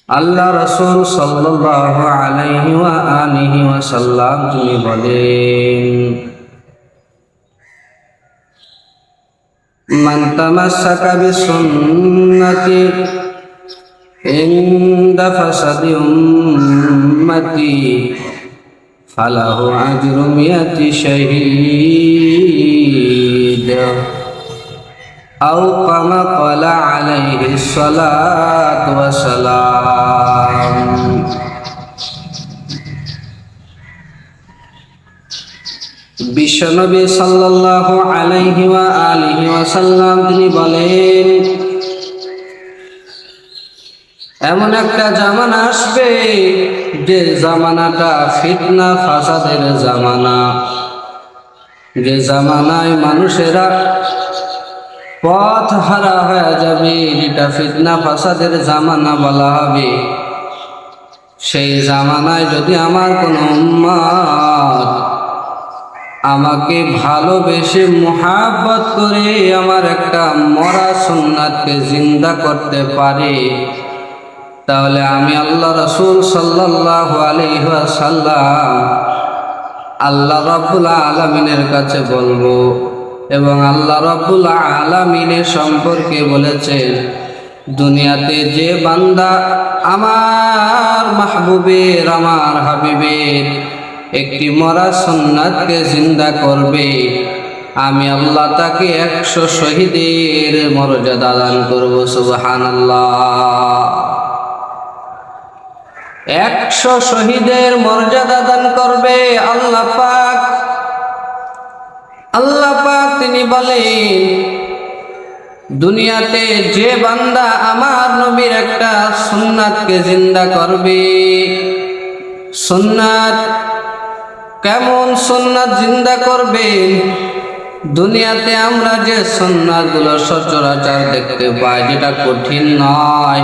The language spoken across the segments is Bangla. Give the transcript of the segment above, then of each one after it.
আল্লাহ রাসূল সাল্লাল্লাহু আলাইহি ওয়া আলিহি ওয়াসাল্লাম তিনি বলেন, মান তামাসসাকা বিসুন্নতি ইনদা ফাসাদি উম্মতি ফালাহু আজরু মিয়াতি শাহীদ আও কামা ক্বালা আলাইহিস সালাতু ওয়াস সালাম। বিশ্বনবী সাল্লাল্লাহু আলাইহি ওয়া আলিহি ওয়াসাল্লাম তিনি বলেন, এমন একটা জামানা আসবে যে জামানাটা ফিতনা ফাসাদের জামানা, যে জামানায় মানুষেরা পথ হারা হয়ে যাবে, যেটা ফিতনা ফাসাদের জামানা বলা হবে। সেই জামানায় যদি আমার কোনো উম্মত আমাকে ভালোবেসে মুহাব্বত করে আমার একটা মরা সুন্নাতকে জিন্দা করতে পারে, তাহলে আমি আল্লাহ রাসূল সাল্লাল্লাহু আলাইহি ওয়াসাল্লাম আল্লাহ রাব্বুল আলামিনের কাছে বলবো। এবং আল্লাহ রাব্বুল আলামিনের সম্পর্কে বলেছেন, দুনিয়াতে যে বান্দা আমার মাহবুবের, আমার হাবিবের একটি মরা সুন্নাতকে জিন্দা করবে, আমি আল্লাহ তাকে 100 শহীদের মর্যাদা দান করব। সুবহানাল্লাহ। 100 শহীদের মর্যাদা দান করবে আল্লাহ পাক। আল্লাহ পাক তিনি বলেন, দুনিয়াতে যে বান্দা আমার নবীর একটা সুন্নাতকে জিন্দা করবে। সুন্নাত কেমন সুন্নাত জিন্দা করবে? দুনিয়াতে আমরা যে সুন্নাতগুলো সচরাচর দেখতে পাই, যেটা কঠিন নয়,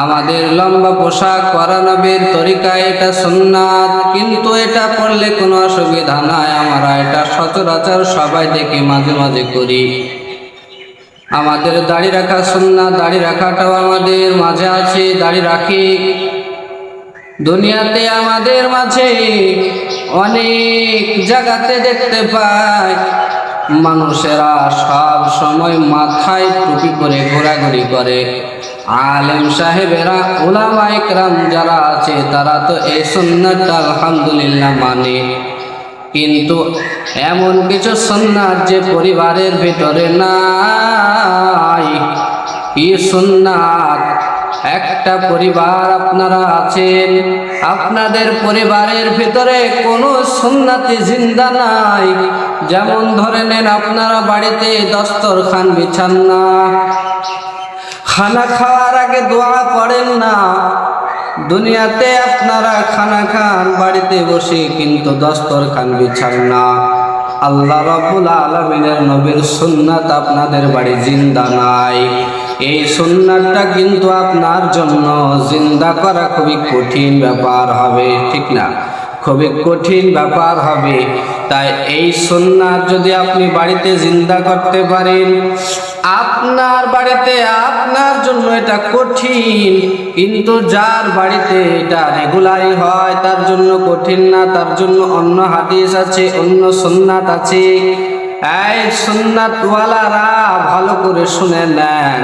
আমাদের লম্বা পোশাক পরা নবীর তরিকায় এটা সুন্নাত, কিন্তু এটা পড়লে কোনো অসুবিধা নাই, আমরা এটা সচরাচর সবাই দেখি, মাঝে মাঝে করি। আমাদের দাড়ি রাখা সুন্নাত, দাড়ি রাখাটাও আমাদের মাঝে আছে, দাড়ি রাখি। দুনিয়াতে আমাদের মাঝে অনেক জায়গাতে দেখতে পাই মানুষেরা সব সময় মাথায় টুপি করে ঘোরাঘুরি করে। আলেম সাহেবেরা, উলামা ইকরাম যারা আছে, তারা তো এই সুন্নাতটা আলহামদুলিল্লাহ মানে, কিন্তু এমন কিছু সুন্নাত যে পরিবারের ভিতরে নাই। কি সুন্নাত? একটা পরিবার আপনারা আছেন, আপনাদের পরিবারের ভিতরে কোনো সুন্নাতি জিন্দা নাই। যেমন ধরে নেন, আপনারা বাড়িতে দস্তরখান বিছান না, খানা খাওয়ার আগে দোয়া পড়েন না। দুনিয়াতে আপনারা খানা খান বাড়িতে বসে, কিন্তু দস্তরখান বিছান না। আল্লাহ রাব্বুল আলামিনের নবীর সুন্নাত আপনাদের বাড়ি জিন্দা নাই। এই সুন্নাতটা কিন্তু আপনার জন্য জিন্দা করা খুবই কঠিন ব্যাপার হবে, ঠিক না? খুবই কঠিন ব্যাপার হবে। তাই এই সুন্নাত যদি আপনি বাড়িতে জিন্দা করতে পারেন, আপনার বাড়িতে আপনার জন্য এটা কঠিন, কিন্তু যার বাড়িতে এটা রেগুলারই হয় তার জন্য কঠিন না, তার জন্য অন্য হাদিস আছে, অন্য সুন্নাত আছে। এই সুন্নাতওয়ালারা ভালো করে শুনে নেন,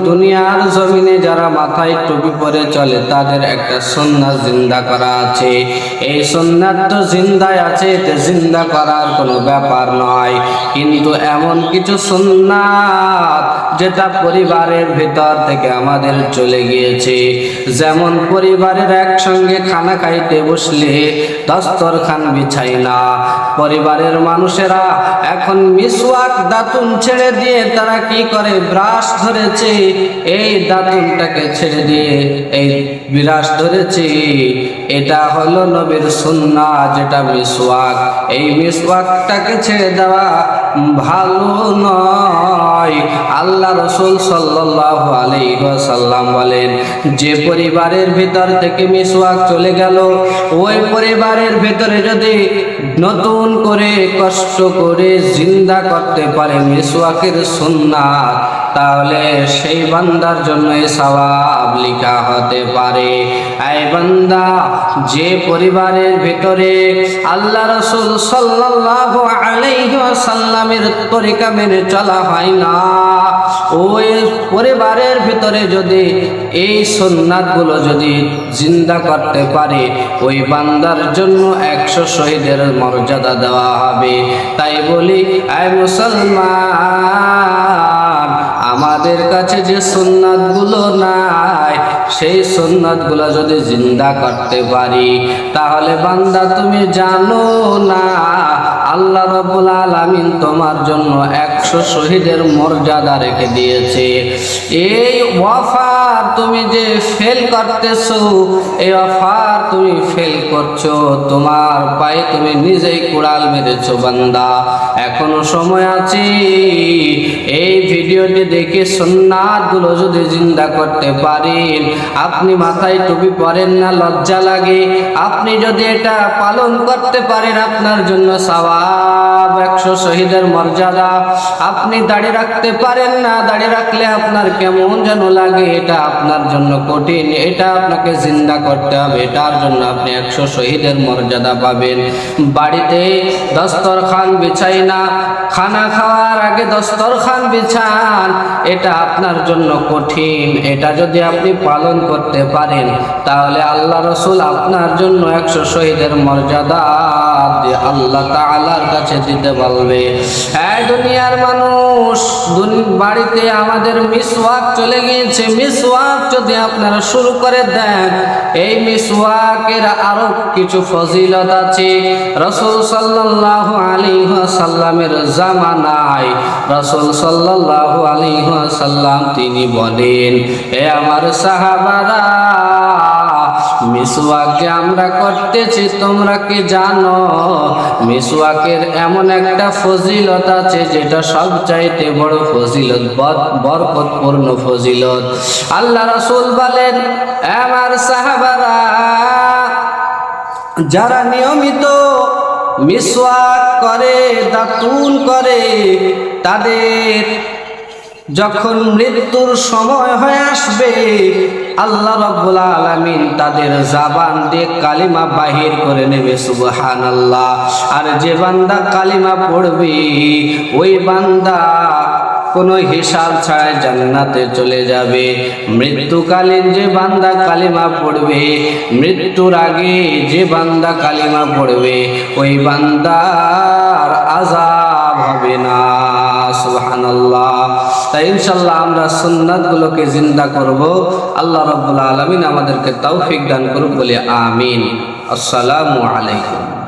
দুনিয়ার জমিনে যারা মাথায় টুপি পরে চলে, তাদের একটা সুন্নাত জিন্দা করা আছে। এই সুন্নাত তো জিন্দাই আছে, এতে জিন্দা করার কোনো ব্যাপার নয়। কিন্তু এমন কিছু সুন্নাত যেটা পরিবারের ভিতর থেকে আমাদের চলে গিয়েছে। যেমন পরিবারের একসঙ্গে খানা খাইতে বসলে দস্তরখান বিছাই না। পরিবারের মানুষেরা এখন মিসওয়াক, দাঁতুন ছেড়ে দিয়ে তারা কি করে? ব্রাশ ধরেছে, এই দাঁতুনটাকে ছেড়ে দিয়ে এই ব্রাশ ধরেছে। এটা হলো নবীর সুন্নাত, যেটা মিসওয়াক। এই মিসওয়াকটাকে ছেড়ে দেওয়া ভালো নয়। আল্লাহ রাসূল সাল্লাল্লাহু আলাইহি ওয়াসাল্লাম বলেন, যে পরিবারের ভিতর থেকে মিসওয়াক চলে গেল, ওই পরিবারের ভিতরে যদি নতুন করে কষ্ট করে জিন্দা করতে পারে মিসওয়াকের সুন্নাত, তাহলে সেই বান্দার জন্য এই সওয়াব লেখা হতে পারে। এই বান্দা, যে পরিবারের ভিতরে আল্লাহ রাসূল সাল্লাল্লাহু আলাইহি ওয়াসাল্লামের তরিকা মেনে চলা হয় না, ওই পরিবারের ভিতরে যদি এই সুন্নাতগুলো যদি জিন্দা করতে পারে, ওই বান্দার জন্য 100 শহীদের মর্যাদা দেওয়া হবে। তাই বলি, আয় মুসলমান, আমাদের কাছে যে সুন্নাতগুলো নাই, সেই সুন্নাতগুলো যদি জিন্দা করতে পারি, তাহলে বান্দা তুমি জানো না আল্লাহ রাব্বুল আলামিন তোমার জন্য 100 শহীদের মর্যাদা রেখে দিয়েছে। এই ওয়াফার তুমি যে ফেল করতেছো, এই ওয়াফার তুমি ফেল করছো, তোমার পায়ে তুমি নিজেই কুড়াল মেরেছো বান্দা। এখনো সময় আছে, এই ভিডিওটি দেখে সুন্নাতগুলো যদি জিন্দা করতে পারেন, আপনি মাথায় টুপি পরেন না, লজ্জা লাগে, আপনি যদি এটা পালন করতে পারেন, আপনার জন্য সওয়াব 100 শহীদের মর্যাদা। আপনি দাড়ি রাখতে পারেন না, দাড়ি রাখলে আপনার কেমন যেন লাগে, এটা আপনার জন্য কঠিন, এটা আপনাকে জিন্দা করতে হবে, এটার জন্য আপনি 100 শহীদের মর্যাদা পাবেন। বাড়িতে দস্তরখান বিছাই না, খানা খাওয়ার আগে দস্তরখান বিছান, এটা আপনার জন্য কঠিন, এটা যদি আপনি পালন করতে পারেন, তাহলে আল্লাহ রাসূল আপনার জন্য 100 শহীদের মর্যাদা আল্লাহ তাআলার কাছে দিতে বলবে। এই দুনিয়ার মানুষ, বাড়িতে আমাদের মিসওয়াক চলে গিয়েছে, মিসওয়াক যদি আপনারা শুরু করে দেন, এই মিসওয়াকের আরো কিছু ফজিলত আছে। রাসূল সাল্লাল্লাহু আলাইহি ওয়াসাল্লামের জামানায় রাসূল সাল্লাল্লাহু আলাইহি ওয়াসাল্লাম তিনি বলেন, এ আমার সাহাবারা, মিসওয়াকে আমরা করতেছি, তোমরা কি জানো মিসওয়াকের এমন একটা ফজিলত আছে যেটা সবচাইতে বড় ফজিলত, বরকতপূর্ণ ফজিলত। আল্লাহ রাসূল বলেন, আমার সাহাবারা, যারা নিয়মিত মিসওয়াক করে, দাতুন করে, তাদের যখন মৃত্যুর সময় হয়ে আসবে, আল্লাহ রাব্বুল আলামিন তাদের জবান দিয়ে কালিমা বাহির করে নেবে, সুবহানাল্লাহ। আর যে বান্দা কালিমা পড়বে, ওই বান্দা কোনো হিসাব ছাড়াই জান্নাতে চলে যাবে। মৃত্যুকালীন যে বান্দা কালিমা পড়বে, মৃত্যুর আগে যে বান্দা কালিমা পড়বে, ওই বান্দার আযাব হবে না, সুবহানাল্লাহ। তাই ইনশাআল্লাহ আমরা সুন্নাতগুলোকে জিন্দা করব। আল্লাহ রাব্বুল আলামিন আমাদেরকে তৌফিক দান করুন, বলে আমিন। আসসালামু আলাইকুম।